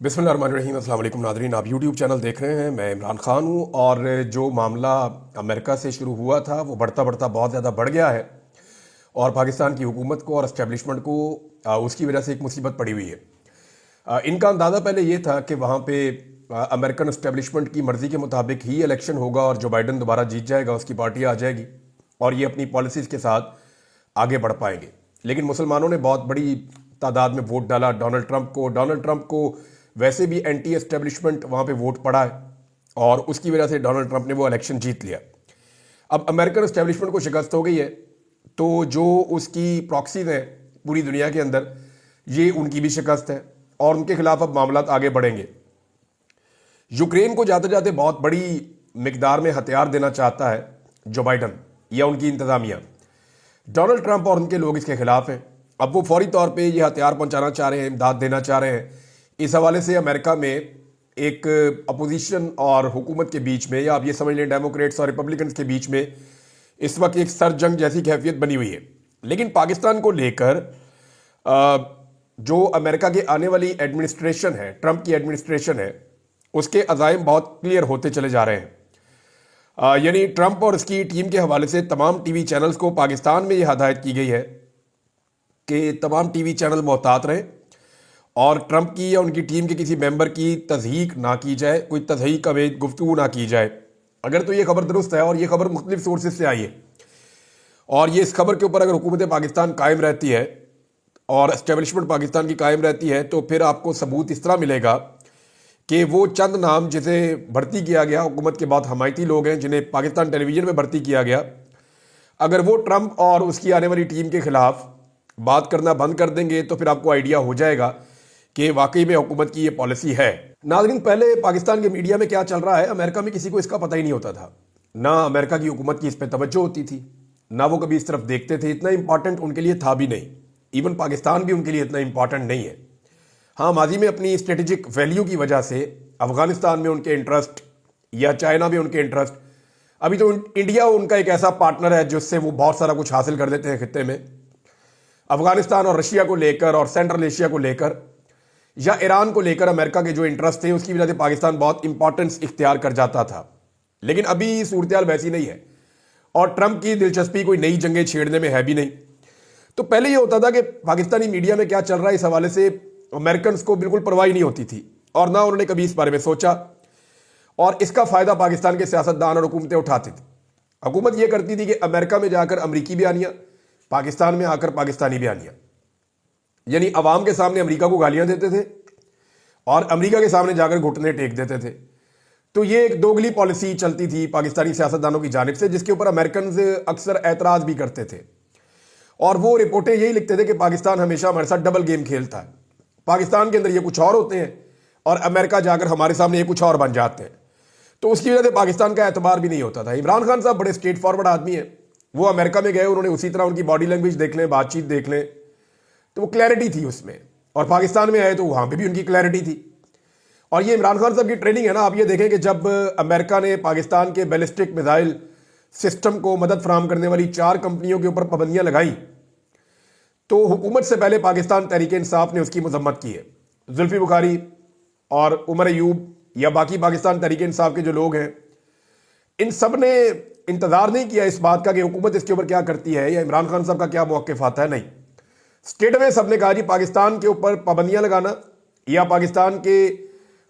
बिस्मिल्लाहिर्रहमानिर्रहीम। अस्सलाम वालेकुम नाज़रीन, आप यूट्यूब चैनल देख रहे हैं। मैं इमरान खान हूँ और जो मामला अमेरिका से शुरू हुआ था वो बढ़ता बढ़ता बहुत ज़्यादा बढ़ गया है और पाकिस्तान की हुकूमत को और इस्टेब्लिशमेंट को उसकी वजह से एक मुसीबत पड़ी हुई है। इनका अंदाज़ा पहले ये था कि वहाँ पे अमेरिकन इस्टेब्लिशमेंट की मर्ज़ी के मुताबिक ही इलेक्शन होगा और जो बाइडन दोबारा जीत जाएगा उसकी पार्टी आ जाएगी और ये अपनी पॉलिसीज़ के साथ आगे बढ़ पाएंगे। लेकिन मुसलमानों ने बहुत बड़ी तादाद में वोट डाला डोनाल्ड ट्रंप को वैसे भी एंटी एस्टेब्लिशमेंट वहाँ पे वोट पड़ा है और उसकी वजह से डोनाल्ड ट्रंप ने वो इलेक्शन जीत लिया। अब अमेरिकन एस्टेब्लिशमेंट को शिकस्त हो गई है तो जो उसकी प्रॉक्सीज हैं पूरी दुनिया के अंदर, ये उनकी भी शिकस्त है और उनके खिलाफ अब मामला आगे बढ़ेंगे। यूक्रेन को जाते जाते बहुत बड़ी मिकदार में हथियार देना चाहता है जो बाइडन या उनकी इंतजामिया। डोनाल्ड ट्रंप और उनके लोग इसके खिलाफ हैं। अब वो फौरी तौर पे ये हथियार पहुंचाना चाह रहे हैं, इमदाद देना चाह रहे हैं। इस हवाले से अमेरिका में एक अपोजिशन और हुकूमत के बीच में, या आप ये समझ लें डेमोक्रेट्स और रिपब्लिकन्स के बीच में इस वक्त एक सर जंग जैसी कैफियत बनी हुई है। लेकिन पाकिस्तान को लेकर जो अमेरिका की आने वाली एडमिनिस्ट्रेशन है, ट्रंप की एडमिनिस्ट्रेशन है, उसके अज़ाइम बहुत क्लियर होते चले जा रहे हैं। यानी ट्रंप और उसकी टीम के हवाले से तमाम टीवी चैनल्स को पाकिस्तान में यह हदायत की गई है कि तमाम टीवी चैनल मोहतात रहें और ट्रंप की या उनकी टीम के किसी मेंबर की तज़हीक ना की जाए, कोई तज़हीक का गुफ्तगू ना की जाए। अगर तो ये खबर दुरुस्त है और ये खबर मुख्तलिफ सोर्सेज से आई है और ये इस खबर के ऊपर अगर हुकूमत पाकिस्तान कायम रहती है और एस्टेब्लिशमेंट पाकिस्तान की कायम रहती है तो फिर आपको सबूत इस तरह मिलेगा कि वो चंद नाम जिसे भर्ती किया गया, हुकूमत के बहुत हमायती लोग हैं जिन्हें पाकिस्तान टेलीविज़न में भर्ती किया गया, अगर वो ट्रंप और उसकी आने वाली टीम के खिलाफ बात करना बंद कर देंगे तो फिर आपको आइडिया हो जाएगा कि वाकई में हुकूमत की ये पॉलिसी है। नाज़रीन, पहले पाकिस्तान के मीडिया में क्या चल रहा है, अमेरिका में किसी को इसका पता ही नहीं होता था। ना अमेरिका की हुकूमत की इस पर तवज्जो होती थी, ना वो कभी इस तरफ देखते थे। इतना इंपॉर्टेंट उनके लिए था भी नहीं। इवन पाकिस्तान भी उनके लिए इतना इंपॉर्टेंट नहीं है। हाँ, माजी में अपनी स्ट्रेटेजिक वैल्यू की वजह से अफगानिस्तान में उनके इंटरेस्ट या चाइना में उनके इंटरेस्ट, अभी तो इंडिया उनका एक ऐसा पार्टनर है जिससे वो बहुत सारा कुछ हासिल कर देते हैं खित्ते में। अफगानिस्तान और रशिया को लेकर और सेंट्रल एशिया को लेकर या ईरान को लेकर अमेरिका के जो इंटरेस्ट थे उसकी वजह से पाकिस्तान बहुत इंपॉर्टेंस इख्तियार कर जाता था। लेकिन अभी सूरत हाल वैसी नहीं है और ट्रंप की दिलचस्पी कोई नई जंगें छेड़ने में है भी नहीं। तो पहले ये होता था कि पाकिस्तानी मीडिया में क्या चल रहा है इस हवाले से अमेरिकन को बिल्कुल परवाह नहीं होती थी और ना उन्होंने कभी इस बारे में सोचा और इसका फ़ायदा पाकिस्तान के सियासतदान और हुकूमतें उठाती थी। हुकूमत ये करती थी कि अमेरिका में जाकर अमरीकी बयानियाँ, पाकिस्तान में आकर पाकिस्तानी बयानियाँ, यानी अवाम के सामने अमेरिका को गालियां देते थे और अमेरिका के सामने जाकर घुटने टेक देते थे। तो ये एक दोगली पॉलिसी चलती थी पाकिस्तानी सियासतदानों की जानिब से, जिसके ऊपर अमेरिकन अक्सर एतराज़ भी करते थे और वो रिपोर्टें यही लिखते थे कि पाकिस्तान हमेशा हमारे साथ डबल गेम खेलता है। पाकिस्तान के अंदर ये कुछ और होते हैं और अमेरिका जाकर हमारे सामने ये कुछ और बन जाते हैं। तो उसकी वजह से पाकिस्तान का एतबार भी नहीं होता था। इमरान खान साहब बड़े स्ट्रेट फॉरवर्ड आदमी हैं। वो अमेरिका में गए, उन्होंने उसी तरह उनकी बॉडी लैंग्वेज देख लें, बातचीत देख लें, तो वो क्लैरिटी थी उसमें। और पाकिस्तान में आए तो वहाँ पे भी उनकी क्लैरिटी थी। और ये इमरान खान साहब की ट्रेनिंग है ना। आप ये देखें कि जब अमेरिका ने पाकिस्तान के बैलिस्टिक मिसाइल सिस्टम को मदद फराहम करने वाली 4 कंपनियों के ऊपर पाबंदियां लगाई तो हुकूमत से पहले पाकिस्तान तहरीक इंसाफ ने उसकी मजम्मत की है। जुल्फी बुखारी और उमर अयूब या बाकी पाकिस्तान तहरीक इंसाफ के जो लोग हैं, इन सब ने इंतजार नहीं किया इस बात का कि हुकूमत इसके ऊपर क्या करती है या इमरान खान साहब का क्या मौक़िफ़ आता है। नहीं, स्टेट में सबने कहा जी पाकिस्तान के ऊपर पाबंदियां लगाना या पाकिस्तान के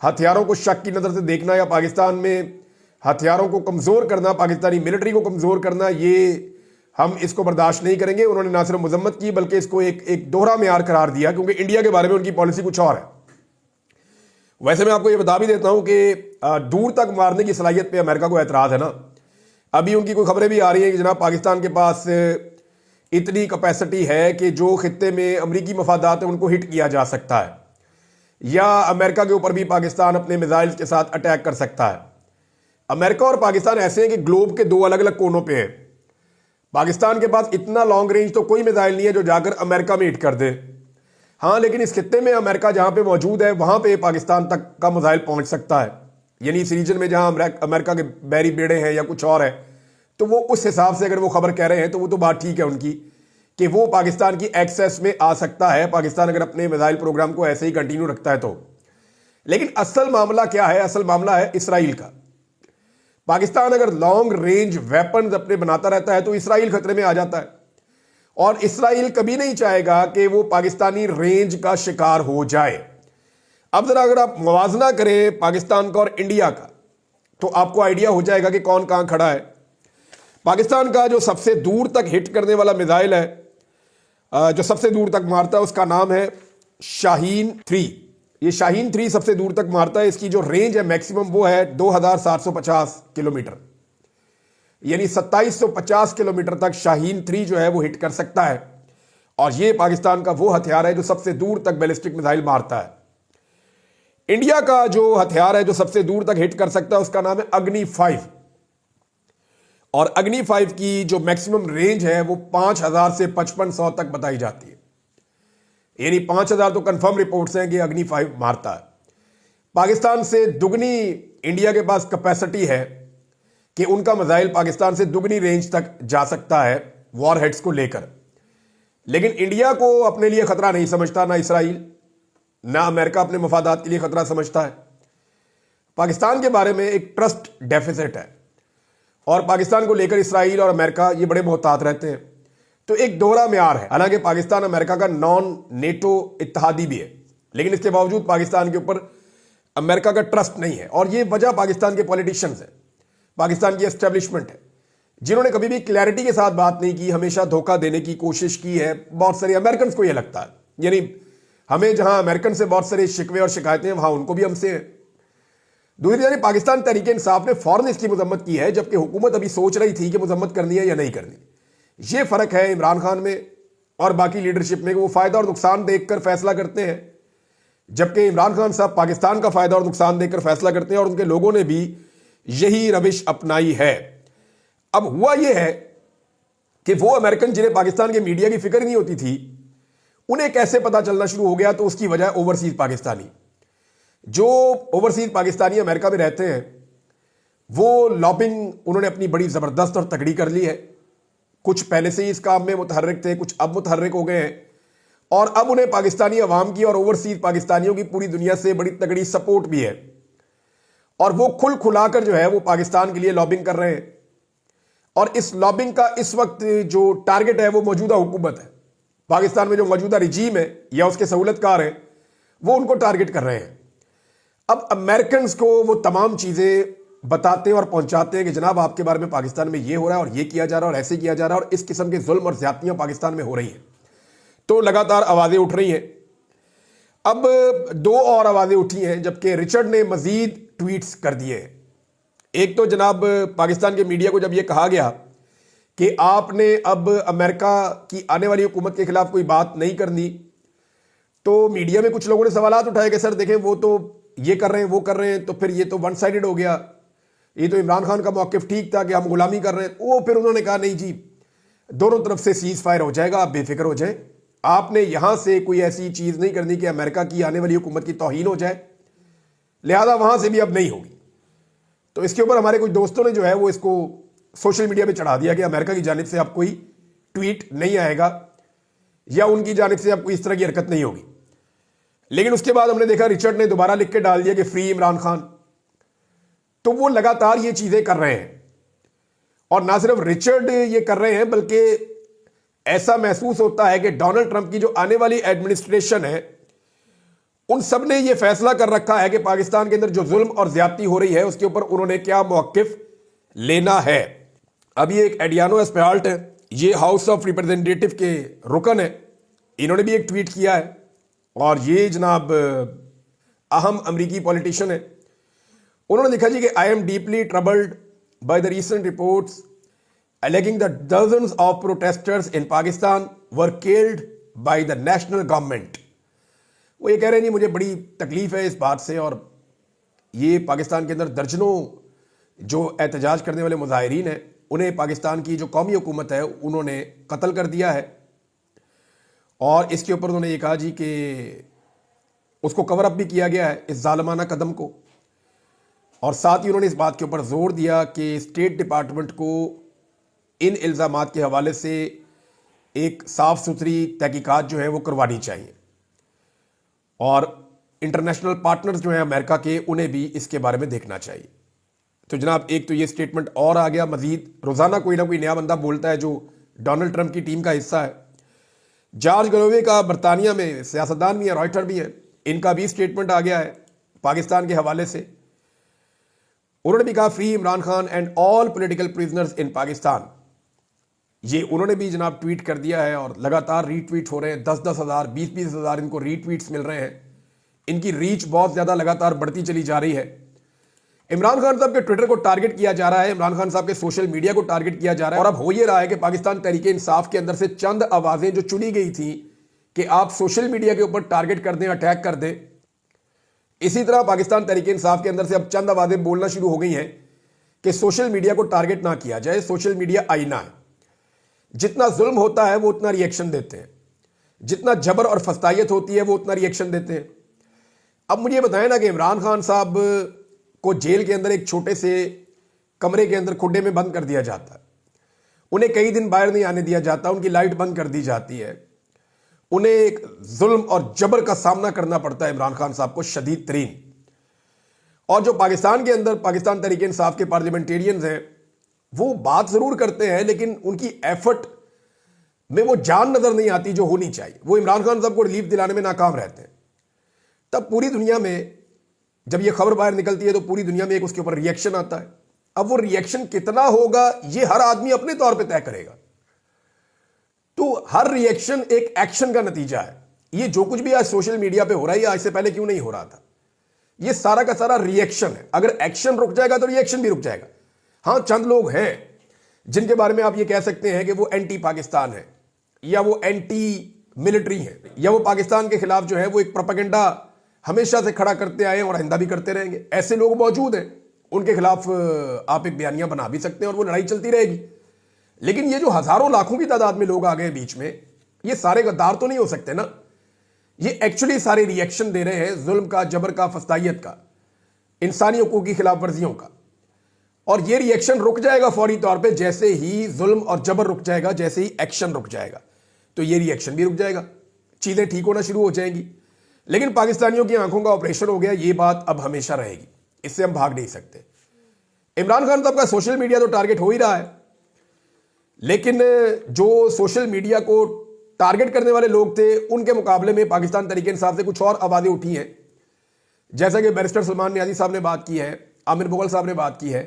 हथियारों को शक की नज़र से देखना या पाकिस्तान में हथियारों को कमज़ोर करना, पाकिस्तानी मिलिट्री को कमज़ोर करना, ये हम इसको बर्दाश्त नहीं करेंगे। उन्होंने ना सिर्फ मजम्मत की बल्कि इसको एक दोहरा मेयार करार दिया, क्योंकि इंडिया के बारे में उनकी पॉलिसी कुछ और है। वैसे मैं आपको ये बता भी देता हूँ कि दूर तक मारने की सलाहियत पर अमेरिका को एतराज़ है ना। अभी उनकी कोई खबरें भी आ रही हैं कि जनाब पाकिस्तान के पास इतनी कैपेसिटी है कि जो खित्ते में अमरीकी मफादात है उनको हिट किया जा सकता है या अमेरिका के ऊपर भी पाकिस्तान अपने मिसाइल्स के साथ अटैक कर सकता है। अमेरिका और पाकिस्तान ऐसे हैं कि ग्लोब के 2 अलग अलग कोनों पे हैं। पाकिस्तान के पास इतना लॉन्ग रेंज तो कोई मिसाइल नहीं है जो जाकर अमेरिका में हिट कर दे। हाँ, लेकिन इस खित्ते में अमेरिका जहाँ पे मौजूद है वहाँ पे पाकिस्तान तक का मिसाइल पहुँच सकता है। यानी इस रीजन में जहाँ अमेरिका के बैरी बेड़े हैं या कुछ और है, तो वो उस हिसाब से अगर वो खबर कह रहे हैं तो वो तो बात ठीक है उनकी कि वो पाकिस्तान की एक्सेस में आ सकता है, पाकिस्तान अगर अपने मिसाइल प्रोग्राम को ऐसे ही कंटिन्यू रखता है तो। لیکن اصل معاملہ کیا ہے؟ اصل معاملہ ہے اسرائیل کا. پاکستان اگر لانگ رینج ویپنز اپنے بناتا رہتا ہے تو اسرائیل خطرے میں آ جاتا ہے, اور اسرائیل کبھی نہیں چاہے گا کہ وہ پاکستانی رینج کا شکار ہو جائے. اب ذرا اگر آپ موازنہ کریں پاکستان کا اور انڈیا کا تو آپ کو آئیڈیا ہو جائے گا کہ کون کہاں کھڑا ہے. پاکستان کا جو سب سے دور تک ہٹ کرنے والا میزائل ہے, جو سب سے دور تک مارتا ہے, اس کا نام ہے شاہین 3. یہ شاہین 3 سب سے دور تک مارتا ہے. اس کی جو رینج ہے میکسیمم وہ ہے 2750 کلومیٹر, یعنی 2750 کلومیٹر تک شاہین 3 جو ہے وہ ہٹ کر سکتا ہے. اور یہ پاکستان کا وہ ہتھیار ہے جو سب سے دور تک بیلسٹک میزائل مارتا ہے. انڈیا کا جو ہتھیار ہے جو سب سے دور تک ہٹ کر سکتا ہے اس کا نام ہے اگنی 5, اور اگنی 5 کی جو میکسیمم رینج ہے وہ 5000 سے 5500 تک بتائی جاتی ہے. یعنی 5000 تو کنفرم رپورٹس ہیں کہ اگنی 5 مارتا ہے. پاکستان سے دگنی انڈیا کے پاس کیپیسٹی ہے کہ ان کا میزائل پاکستان سے دگنی رینج تک جا سکتا ہے وار ہیڈز کو لے کر. لیکن انڈیا کو اپنے لیے خطرہ نہیں سمجھتا, نہ اسرائیل نہ امریکہ اپنے مفادات کے لیے خطرہ سمجھتا ہے. پاکستان کے بارے میں ایک ٹرسٹ ڈیفیسٹ ہے, اور پاکستان کو لے کر اسرائیل اور امریکہ یہ بڑے محتاط رہتے ہیں. تو ایک دوہرا معیار ہے. حالانکہ پاکستان امریکہ کا نان نیٹو اتحادی بھی ہے, لیکن اس کے باوجود پاکستان کے اوپر امریکہ کا ٹرسٹ نہیں ہے. اور یہ وجہ پاکستان کے پولیٹیشینز ہیں, پاکستان کی اسٹیبلشمنٹ ہے, جنہوں نے کبھی بھی کلیئرٹی کے ساتھ بات نہیں کی, ہمیشہ دھوکہ دینے کی کوشش کی ہے. بہت سارے امریکنز کو یہ لگتا ہے, یعنی ہمیں جہاں امریکن سے بہت سارے شکوے اور شکایتیں ہیں وہاں ان کو بھی ہم سے ہیں. دوسری جانب پاکستان تحریک انصاف نے فوراً اس کی مذمت کی ہے, جبکہ حکومت ابھی سوچ رہی تھی کہ مذمت کرنی ہے یا نہیں کرنی. یہ فرق ہے عمران خان میں اور باقی لیڈرشپ میں کہ وہ فائدہ اور نقصان دیکھ کر فیصلہ کرتے ہیں, جبکہ عمران خان صاحب پاکستان کا فائدہ اور نقصان دیکھ کر فیصلہ کرتے ہیں, اور ان کے لوگوں نے بھی یہی روش اپنائی ہے. اب ہوا یہ ہے کہ وہ امریکن جنہیں پاکستان کے میڈیا کی فکر نہیں ہوتی تھی, انہیں کیسے پتا چلنا شروع ہو گیا. تو اس کی وجہ اوورسیز پاکستانی, جو اوورسیز پاکستانی امریکہ میں رہتے ہیں, وہ لابنگ انہوں نے اپنی بڑی زبردست اور تگڑی کر لی ہے. کچھ پہلے سے ہی اس کام میں متحرک تھے, کچھ اب متحرک ہو گئے ہیں, اور اب انہیں پاکستانی عوام کی اور اوورسیز پاکستانیوں کی پوری دنیا سے بڑی تگڑی سپورٹ بھی ہے. اور وہ کھل کھلا کر جو ہے وہ پاکستان کے لیے لابنگ کر رہے ہیں. اور اس لابنگ کا اس وقت جو ٹارگٹ ہے وہ موجودہ حکومت ہے. پاکستان میں جو موجودہ رجیم ہے یا اس کے سہولت کار ہیں وہ ان کو ٹارگٹ کر رہے ہیں. اب امریکنز کو وہ تمام چیزیں بتاتے ہیں اور پہنچاتے ہیں کہ جناب آپ کے بارے میں پاکستان میں یہ ہو رہا ہے, اور یہ کیا جا رہا ہے, اور ایسے کیا جا رہا ہے, اور اس قسم کے ظلم اور زیادتیاں پاکستان میں ہو رہی ہیں. تو لگاتار آوازیں اٹھ رہی ہیں. اب 2 اور آوازیں اٹھی ہیں, جبکہ رچرڈ نے مزید ٹویٹس کر دیے ہیں. ایک تو جناب پاکستان کے میڈیا کو جب یہ کہا گیا کہ آپ نے اب امریکہ کی آنے والی حکومت کے خلاف کوئی بات نہیں کرنی, تو میڈیا میں کچھ لوگوں نے سوالات اٹھائے کہ سر دیکھیں وہ تو یہ کر رہے ہیں وہ کر رہے ہیں, تو پھر یہ تو ون سائیڈڈ ہو گیا. یہ تو عمران خان کا موقف ٹھیک تھا کہ ہم غلامی کر رہے ہیں. وہ پھر انہوں نے کہا نہیں جی, دونوں طرف سے سیز فائر ہو جائے گا, آپ بے فکر ہو جائیں. آپ نے یہاں سے کوئی ایسی چیز نہیں کرنی کہ امریکہ کی آنے والی حکومت کی توہین ہو جائے, لہذا وہاں سے بھی اب نہیں ہوگی. تو اس کے اوپر ہمارے کچھ دوستوں نے جو ہے وہ اس کو سوشل میڈیا پہ چڑھا دیا کہ امریکہ کی جانب سے اب کوئی ٹویٹ نہیں آئے گا, یا ان کی جانب سے اب کوئی اس طرح کی حرکت نہیں ہوگی. لیکن اس کے بعد ہم نے دیکھا رچرڈ نے دوبارہ لکھ کے ڈال دیا کہ فری عمران خان. تو وہ لگاتار یہ چیزیں کر رہے ہیں, اور نہ صرف رچرڈ یہ کر رہے ہیں بلکہ ایسا محسوس ہوتا ہے کہ ڈونلڈ ٹرمپ کی جو آنے والی ایڈمنسٹریشن ہے ان سب نے یہ فیصلہ کر رکھا ہے کہ پاکستان کے اندر جو ظلم اور زیادتی ہو رہی ہے اس کے اوپر انہوں نے کیا موقف لینا ہے. اب یہ ایک ایڈیانو اسپیالٹ ہے, یہ ہاؤس آف ریپرزینٹیٹو کے رکن ہے, انہوں نے بھی ایک ٹویٹ کیا ہے, اور یہ جناب اہم امریکی پولیٹیشین ہے. انہوں نے لکھا جی کہ I am deeply troubled by the recent reports alleging that dozens of protesters in Pakistan were killed by the national government. وہ یہ کہہ رہے ہیں جی مجھے بڑی تکلیف ہے اس بات سے, اور یہ پاکستان کے اندر درجنوں جو احتجاج کرنے والے مظاہرین ہیں انہیں پاکستان کی جو قومی حکومت ہے انہوں نے قتل کر دیا ہے. اور اس کے اوپر انہوں نے یہ کہا جی کہ اس کو کور اپ بھی کیا گیا ہے اس ظالمانہ قدم کو, اور ساتھ ہی انہوں نے اس بات کے اوپر زور دیا کہ اسٹیٹ ڈپارٹمنٹ کو ان الزامات کے حوالے سے ایک صاف ستھری تحقیقات جو ہے وہ کروانی چاہیے. اور इंटरनेशनल पार्टनर्स जो हैं अमेरिका के, उन्हें भी इसके बारे में देखना चाहिए। तो जनाब, एक तो ये स्टेटमेंट और आ गया। मजीद रोजाना कोई ना कोई नया बंदा बोलता है जो डोनाल्ड ट्रंप की टीम का हिस्सा है। जॉर्ज गलोवे का बरतानिया में सियासतदान भी है, रॉयटर भी है, इनका भी स्टेटमेंट आ गया है पाकिस्तान के हवाले से। उन्होंने भी कहा free Imran Khan and all political prisoners in Pakistan. ये उन्होंने भी जनाब ट्वीट कर दिया है और लगातार रीट्वीट हो रहे हैं। 10-10 हज़ार, 20-20 हज़ार इनको रीट्वीट्स मिल रहे हैं। इनकी रीच बहुत ज्यादा लगातार बढ़ती चली जा रही है। इमरान खान साहब के ट्विटर को टारगेट किया जा रहा है, इमरान खान साहब के सोशल मीडिया को टारगेट किया जा रहा है। और अब हो ये रहा है कि पाकिस्तान तहरीक इंसाफ के अंदर से चंद आवाजें जो चुनी गई थी कि आप सोशल मीडिया के ऊपर टारगेट कर दें, अटैक कर दें, इसी तरह पाकिस्तान तहरीक इंसाफ के अंदर से अब चंद आवाजें बोलना शुरू हो गई हैं कि सोशल मीडिया को टारगेट ना किया जाए, सोशल मीडिया आईना है। जितना जुल्म होता है वो उतना रिएक्शन देते हैं, जितना जबर और फस्तायत होती है वो उतना रिएक्शन देते हैं। अब मुझे बताएं ना कि इमरान खान साहब को जेल के अंदर एक छोटे से कमरे के अंदर खुड्डे में बंद कर दिया जाता है, उन्हें कई दिन बाहर नहीं आने दिया जाता, उनकी लाइट बंद कर दी जाती है, उन्हें एक जुल्म और जबर का सामना करना पड़ता है इमरान खान साहब को शदीद तरीन। और जो पाकिस्तान के अंदर पाकिस्तान तहरीक इंसाफ के पार्लियामेंटेरियंस हैं वो बात जरूर करते हैं, लेकिन उनकी एफर्ट में वो जान नजर नहीं आती जो होनी चाहिए। वो इमरान खान साहब को रिलीफ दिलाने में नाकाम रहते हैं। तब पूरी दुनिया में जब ये खबर बाहर निकलती है तो पूरी दुनिया में एक उसके ऊपर रिएक्शन आता है। अब वो रिएक्शन कितना होगा ये हर आदमी अपने तौर पे तय करेगा। तो हर रिएक्शन एक एक्शन का नतीजा है। ये जो कुछ भी आज सोशल मीडिया पे हो रहा है, आज से पहले क्यों नहीं हो रहा था? ये सारा का सारा रिएक्शन है। अगर एक्शन रुक जाएगा तो रिएक्शन भी रुक जाएगा। हाँ, चंद लोग हैं जिनके बारे में आप ये कह सकते हैं कि वो एंटी पाकिस्तान है, या वो एंटी मिलिट्री है, या वो पाकिस्तान के खिलाफ जो है वो एक प्रोपेगेंडा हमेशा से खड़ा करते आए और आइंदा भी करते रहेंगे। ऐसे लोग मौजूद हैं, उनके खिलाफ आप एक बयानिया बना भी सकते हैं और वो लड़ाई चलती रहेगी। लेकिन ये जो हजारों लाखों की तादाद में लोग आ गए बीच में, ये सारे गद्दार तो नहीं हो सकते ना। ये एक्चुअली सारे रिएक्शन दे रहे हैं जुल्म का, जबर का, फस्तायत का, इंसानी हकूक की खिलाफ वर्जियों का। और ये रिएक्शन रुक जाएगा फौरी तौर पे जैसे ही जुल्म और जबर रुक जाएगा, जैसे ही एक्शन रुक जाएगा तो ये रिएक्शन भी रुक जाएगा, चीजें ठीक होना शुरू हो जाएंगी। लेकिन पाकिस्तानियों की आंखों का ऑपरेशन हो गया, ये बात अब हमेशा रहेगी, इससे हम भाग नहीं सकते। इमरान खान साहब का सोशल मीडिया तो टारगेट हो ही रहा है, लेकिन जो सोशल मीडिया को टारगेट करने वाले लोग थे उनके मुकाबले में पाकिस्तान तहरीक इंसाफ से कुछ और आवाजें उठी हैं। जैसा कि बैरिस्टर सलमान नियाज़ी साहब ने बात की है, आमिर मुगल साहब ने बात की है,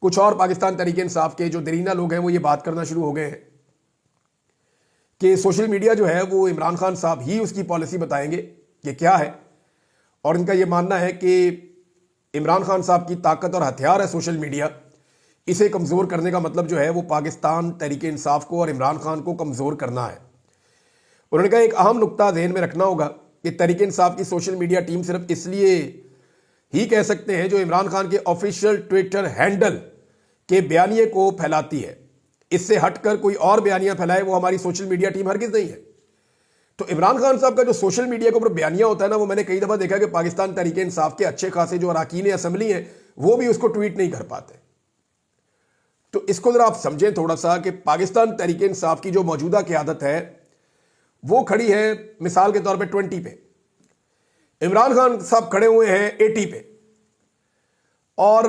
कुछ और पाकिस्तान तहरीक इंसाफ के जो दरीना लोग हैं वो ये बात करना शुरू हो गए हैं कि सोशल मीडिया जो है वो इमरान खान साहब ही उसकी पॉलिसी बताएंगे कि क्या है। और इनका ये मानना है कि इमरान खान साहब की ताकत और हथियार है सोशल मीडिया, इसे कमज़ोर करने का मतलब जो है वो पाकिस्तान तहरीक इंसाफ को और इमरान खान को कमज़ोर करना है। उन्होंने कहा एक अहम नुक्ता ध्यान में रखना होगा कि तहरीक इंसाफ की सोशल मीडिया टीम सिर्फ इसलिए ही कह सकते हैं जो इमरान खान के ऑफिशियल ट्विटर हैंडल के बयानिए को फैलाती है, इससे हटकर कोई और बयानिया फैलाए वो हमारी सोशल मीडिया टीम हरगिज नहीं है। तो इमरान खान साहब का जो सोशल मीडिया के ऊपर बयानिया होता है ना, वो मैंने कई दफा देखा कि पाकिस्तान तहरीक इंसाफ के अच्छे खासे जो अरकान असेंबली हैं वो भी उसको ट्वीट नहीं कर पाते। तो इसको जरा आप समझें थोड़ा सा कि पाकिस्तान तहरीक इंसाफ की जो मौजूदा क़यादत है वो खड़ी है मिसाल के तौर पे 20 पे, इमरान खान साहब खड़े हुए हैं 80 पे, और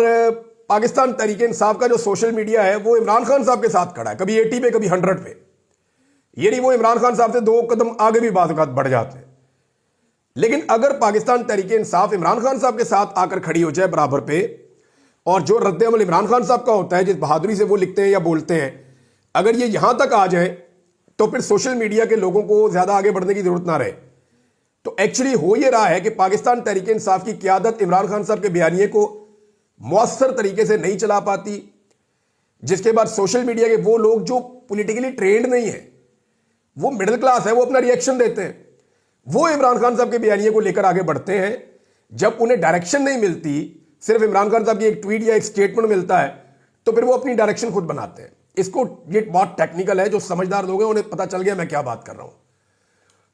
पाकिस्तान तहरीक इंसाफ का जो सोशल मीडिया है वो इमरान खान साहब के साथ खड़ा है, कभी 80 पे कभी 100 पे। ये नहीं वो इमरान खान साहब से 2 कदम आगे भी बात बढ़ जाते हैं। लेकिन अगर पाकिस्तान तहरीक इंसाफ इमरान खान साहब के साथ आकर खड़ी हो जाए बराबर पे, और जो रद्द-ए-अमल इमरान खान साहब का होता है जिस बहादुरी से वो लिखते हैं या बोलते हैं, अगर ये यहां तक आ जाए तो फिर सोशल मीडिया के लोगों को ज्यादा आगे बढ़ने की जरूरत ना रहे। तो एक्चुअली हो ये रहा है कि पाकिस्तान तहरीक इंसाफ की क़यादत इमरान खान साहब के बयानिए को मौसर तरीके से नहीं चला पाती, जिसके बाद सोशल मीडिया के वो लोग जो पॉलिटिकली ट्रेंड नहीं है, वो मिडिल क्लास है, वो अपना रिएक्शन देते हैं, वो इमरान खान साहब के बयानिए को लेकर आगे बढ़ते हैं। जब उन्हें डायरेक्शन नहीं मिलती, सिर्फ इमरान खान साहब की एक ट्वीट या एक स्टेटमेंट मिलता है, तो फिर वो अपनी डायरेक्शन खुद बनाते हैं। इसको ये बहुत टेक्निकल है, जो समझदार लोग हैं उन्हें पता चल गया मैं क्या बात कर रहा हूं।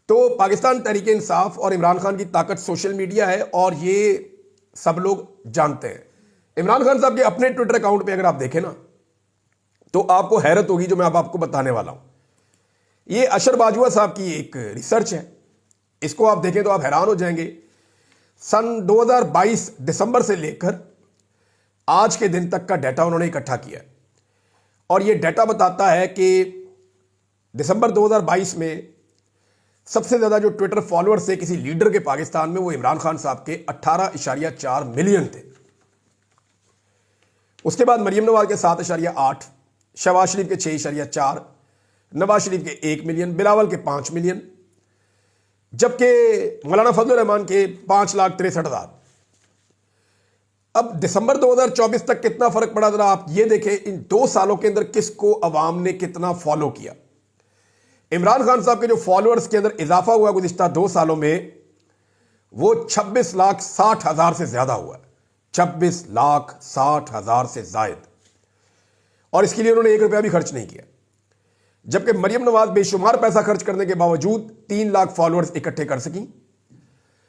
तो पाकिस्तान तहरीक इंसाफ और इमरान खान की ताकत सोशल मीडिया है और ये सब लोग जानते हैं। इमरान खान साहब के अपने ट्विटर अकाउंट पे अगर आप देखें ना तो आपको हैरत होगी जो मैं अब आपको बताने वाला हूं। ये अशर बाजुआ साहब की एक रिसर्च है, इसको आप देखें तो आप हैरान हो जाएंगे। सन 2022 दिसंबर से लेकर आज के दिन तक का डाटा उन्होंने इकट्ठा किया है। और यह डाटा बताता है कि दिसंबर 2022 में सबसे ज्यादा जो ट्विटर फॉलोअर्स थे किसी लीडर के पाकिस्तान में, वो इमरान खान साहब के 18.4 मिलियन थे। उसके बाद मरियम नवाज के 7.8, शहबाज शरीफ के 6.4, नवाज शरीफ के 1 मिलियन, बिलावल के 5 मिलियन, जबकि मौलाना फजल रहमान के 5,63,000। अब दिसंबर 2024 तक कितना फर्क पड़ा, जरा आप ये देखें इन 2 सालों के अंदर किसको अवाम ने कितना फॉलो किया। इमरान खान साहब के जो फॉलोअर्स के अंदर इजाफा हुआ गुज़िश्ता 2 सालों में, वो 26,60,000 से ज्यादा हुआ है, 26,60,000 से जायद। और इसके लिए उन्होंने 1 रुपया भी खर्च नहीं किया। जबकि मरियम नवाज बेशुमार पैसा खर्च करने के बावजूद 3 लाख फॉलोअर्स इकट्ठे कर सकी।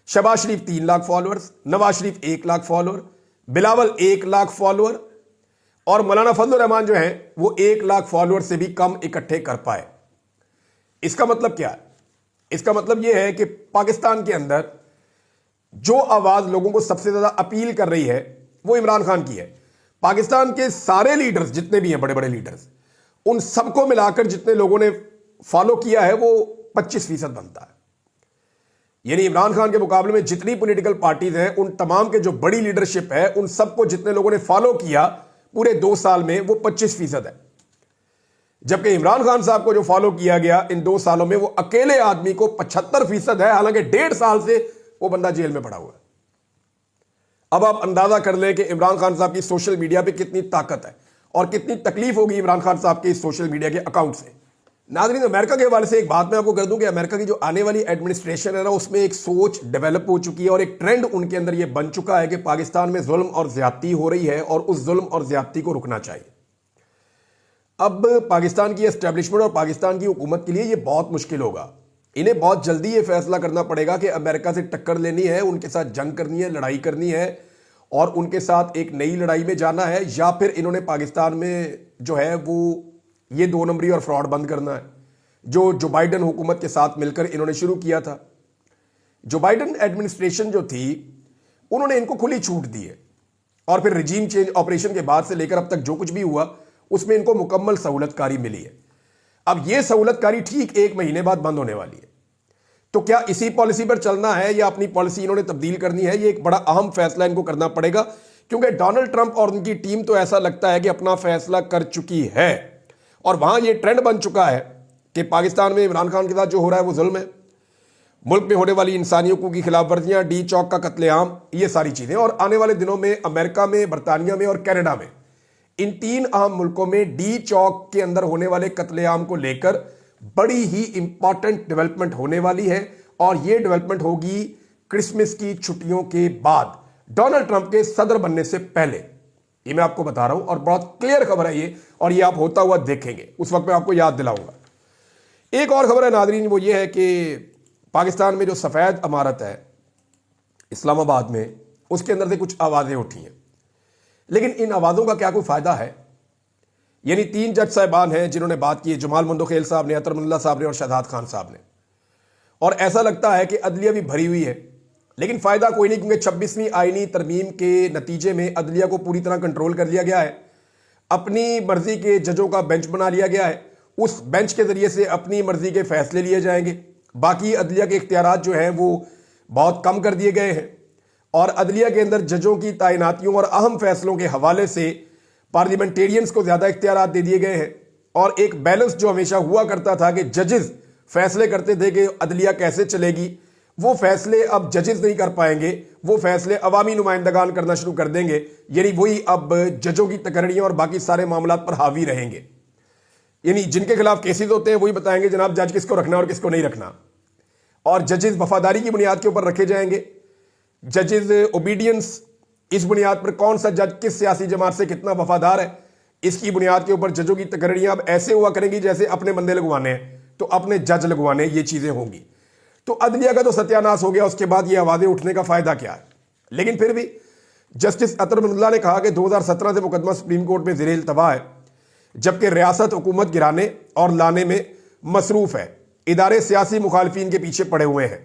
शहबाज शरीफ 3 lakh followers, Nawaz Sharif 1 lakh follower, Bilawal 1 lakh follower, और मौलाना फजल रहमान जो है वो 1 लाख फॉलोअर से भी कम इकट्ठे कर पाए। इसका मतलब क्या है? इसका मतलब यह है कि पाकिस्तान के अंदर जो आवाज लोगों को सबसे ज्यादा अपील कर रही है वो इमरान खान की है। पाकिस्तान के सारे लीडर्स जितने भी हैं, बड़े बड़े लीडर्स, उन सबको मिलाकर जितने लोगों ने फॉलो किया है वो 25% बनता है। यानी इमरान खान के मुकाबले में जितनी पॉलिटिकल पार्टीज हैं, उन तमाम के जो बड़ी लीडरशिप है, उन सबको जितने लोगों ने फॉलो किया पूरे 2 साल में, वो 25% है। जबकि इमरान खान साहब को जो फॉलो किया गया इन 2 सालों में, वो अकेले आदमी को 75% है, हालांकि 1.5 साल से वो बंदा जेल में पड़ा हुआ है। अब आप अंदाजा कर लें कि इमरान खान साहब की सोशल मीडिया पे कितनी ताकत है और कितनी तकलीफ होगी इमरान खान साहब के इस सोशल मीडिया के अकाउंट से। नाज़रीन, अमेरिका के हवाले से एक बात मैं आपको कर दूं कि अमेरिका की जो आने वाली एडमिनिस्ट्रेशन है ना, उसमें एक सोच डेवलप हो चुकी है और एक ट्रेंड उनके अंदर यह बन चुका है कि पाकिस्तान में जुल्म और ज्यादती हो रही है और उस जुल्म और ज्यादती को रुकना चाहिए। अब पाकिस्तान की एस्टेब्लिशमेंट और पाकिस्तान की हुकूमत के लिए यह बहुत मुश्किल होगा। इन्हें बहुत जल्दी ये फैसला करना पड़ेगा कि अमेरिका से टक्कर लेनी है, उनके साथ जंग करनी है, लड़ाई करनी है और उनके साथ एक नई लड़ाई में जाना है, या फिर इन्होंने पाकिस्तान में जो है वो ये 2 नंबरी और फ्रॉड बंद करना है जो बाइडन हुकूमत के साथ मिलकर इन्होंने शुरू किया था। जो बाइडन एडमिनिस्ट्रेशन जो थी, उन्होंने इनको खुली छूट दी है और फिर रिजीम चेंज ऑपरेशन के बाद से लेकर अब तक जो कुछ भी हुआ उसमें इनको मुकम्मल सहूलतकारी मिली है। अब यह सहूलतकारी ठीक 1 महीने बाद बंद होने वाली है। तो क्या इसी पॉलिसी पर चलना है या अपनी पॉलिसी इन्होंने तब्दील करनी है? ये एक बड़ा अहम फैसला इनको करना पड़ेगा, क्योंकि डोनाल्ड ट्रंप और उनकी टीम तो ऐसा लगता है कि अपना फैसला कर चुकी है और वहां ये ट्रेंड बन चुका है कि पाकिस्तान में इमरान खान के साथ जो हो रहा है वो जुल्म है, मुल्क में होने वाली इंसानियों की खिलाफ वर्जियां, डी चौक का कत्लेआम, ये सारी चीजें। और आने वाले दिनों में अमेरिका में, बरतानिया में और कनाडा में, इन 3 अहम मुल्कों में डी चौक के अंदर होने वाले कत्लेआम को लेकर बड़ी ही इंपॉर्टेंट डेवलपमेंट होने वाली है। और यह डेवलपमेंट होगी क्रिसमस की छुट्टियों के बाद, डोनाल्ड ट्रंप के सदर बनने से पहले। ये मैं आपको बता रहा हूं और बहुत क्लियर खबर है ये, और ये आप होता हुआ देखेंगे, उस वक्त मैं आपको याद दिलाऊंगा। एक और खबर है नादरीन, वो ये है कि पाकिस्तान में जो सफेद इमारत है इस्लामाबाद में, उसके अंदर से कुछ आवाजें उठी हैं, लेकिन इन आवाजों का क्या कोई फायदा है? यानी 3 जज साहिबान हैं जिन्होंने बात की है, जमाल मंदोखेल साहब ने, अतर मुल्ला साहब ने और शहजाद खान साहब ने, और ऐसा लगता है कि अदलिया भी भरी हुई है, लेकिन फायदा कोई नहीं, क्योंकि 26वीं आईनी तरमीम के नतीजे में अदलिया को पूरी तरह कंट्रोल कर लिया गया है। अपनी मर्जी के जजों का बेंच बना लिया गया है, उस बेंच के जरिए से अपनी मर्जी के फैसले लिए जाएंगे। बाकी अदलिया के इख्तियारात जो हैं वो बहुत कम कर दिए गए हैं और अदलिया के अंदर जजों की तैनातियों और अहम फैसलों के हवाले से पार्लियामेंटेरियंस को ज्यादा इख्तियारात दे दिए गए हैं। और एक बैलेंस जो हमेशा हुआ करता था कि जजेस फैसले करते थे कि अदलिया कैसे चलेगी, वो फैसले अब जजेस नहीं कर पाएंगे, वो फैसले अवामी नुमाइंदगान करना शुरू कर देंगे। यानी वही अब जजों की तकरीरें और बाकी सारे मामलात पर हावी रहेंगे। यानी जिनके खिलाफ केसेस होते हैं वही बताएंगे जनाब जज किसको रखना और किसको नहीं रखना, और जजेस वफादारी की बुनियाद के ऊपर रखे जाएंगे। जजेस ओबीडियंस, इस बुनियाद पर कौन सा जज किस सियासी जमात से कितना वफादार है, इसकी बुनियाद के ऊपर जजों की तकरीरें अब ऐसे हुआ करेंगी जैसे अपने बंदे लगवाने हैं तो अपने जज लगवाने, ये चीजें होंगी। तो अदलिया का तो सत्यानाश हो गया, उसके बाद ये आवाजें उठने का फायदा क्या है? लेकिन फिर भी जस्टिस अतर मुल्ला ने कहा कि 2017 से मुकदमा सुप्रीम कोर्ट में ज़ेरे इल्तवा है, जबकि रियासत हुकूमत गिराने और लाने में मसरूफ है, इदारे सियासी मुखालफिन के पीछे पड़े हुए हैं।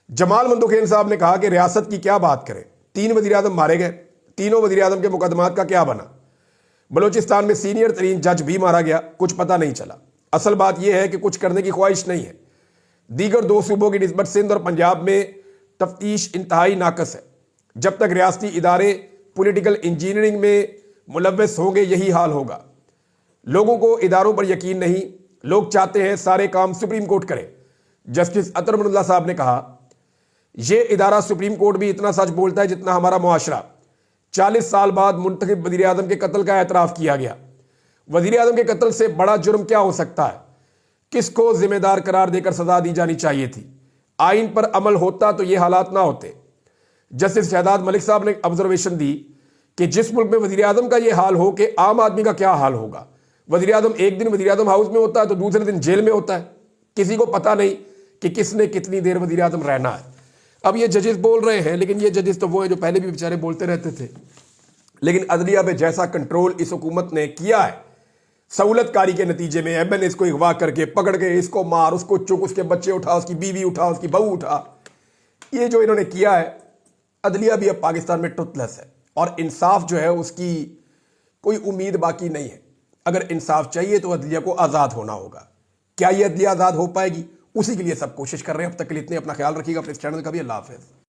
जमाल मंदोखेन साहब ने कहा कि रियासत की क्या बात करें, 3 वजीर आजम मारे गए, तीनों वजीर आजम के मुकदमात का क्या बना। बलूचिस्तान में सीनियर तरीन जज भी मारा गया, कुछ पता नहीं चला। असल बात यह है कि कुछ करने की ख्वाहिश नहीं है। दीगर 2 सूबों की निस्बत सिंध और पंजाब में तफ्तीश इंतहाई नाकस है। जब तक रियासती इदारे पॉलिटिकल इंजीनियरिंग में मुलव्वस होंगे यही हाल होगा। लोगों को इदारों पर यकीन नहीं, लोग चाहते हैं सारे काम सुप्रीम कोर्ट करे। जस्टिस अतर मनुल्लाह साहब ने कहा, यह इदारा सुप्रीम कोर्ट भी इतना सच बोलता है जितना हमारा मुआशरा। 40 साल बाद मुंतखब वजीर आजम के कत्ल का एतराफ किया गया। वजीर आजम के कत्ल से बड़ा जुर्म क्या हो सकता है? किसको जिम्मेदार करार देकर सजा दी जानी चाहिए थी? आइन पर अमल होता तो ये हालात ना होते। जस्टिस शहजाद मलिक साहब ने ऑब्जर्वेशन दी कि जिस मुल्क में वजीर आजम का ये हाल हो कि आम आदमी का क्या हाल होगा। वजीर आजम एक दिन वजीर आजम हाउस में होता है तो दूसरे दिन जेल में होता है, किसी को पता नहीं कि किसने कितनी देर वजीर आजम रहना है। अब ये जजेस बोल रहे हैं, लेकिन ये जजेस तो वो हैं जो पहले भी बेचारे बोलते रहते थे। लेकिन अदलिया पे जैसा कंट्रोल इस हुकूमत ने किया है, सहूलतकारी के नतीजे में एमएनएस को अगवा करके पकड़ के इसको मार, उसको चुक, उसके बच्चे उठा, उसकी बीवी उठा, उसकी बहू उठा, ये जो इन्होंने किया है, अदलिया भी अब पाकिस्तान में टुथलेस है और इंसाफ जो है उसकी कोई उम्मीद बाकी नहीं है। अगर इंसाफ चाहिए तो अदलिया को आज़ाद होना होगा। क्या ये अदलिया आज़ाद हो पाएगी? उसी के लिए सब कोशिश कर रहे हैं। अब तक के लिए इतने, अपना ख्याल रखिएगा, अपने इस चैनल का भी। अल्लाह हाफिज़।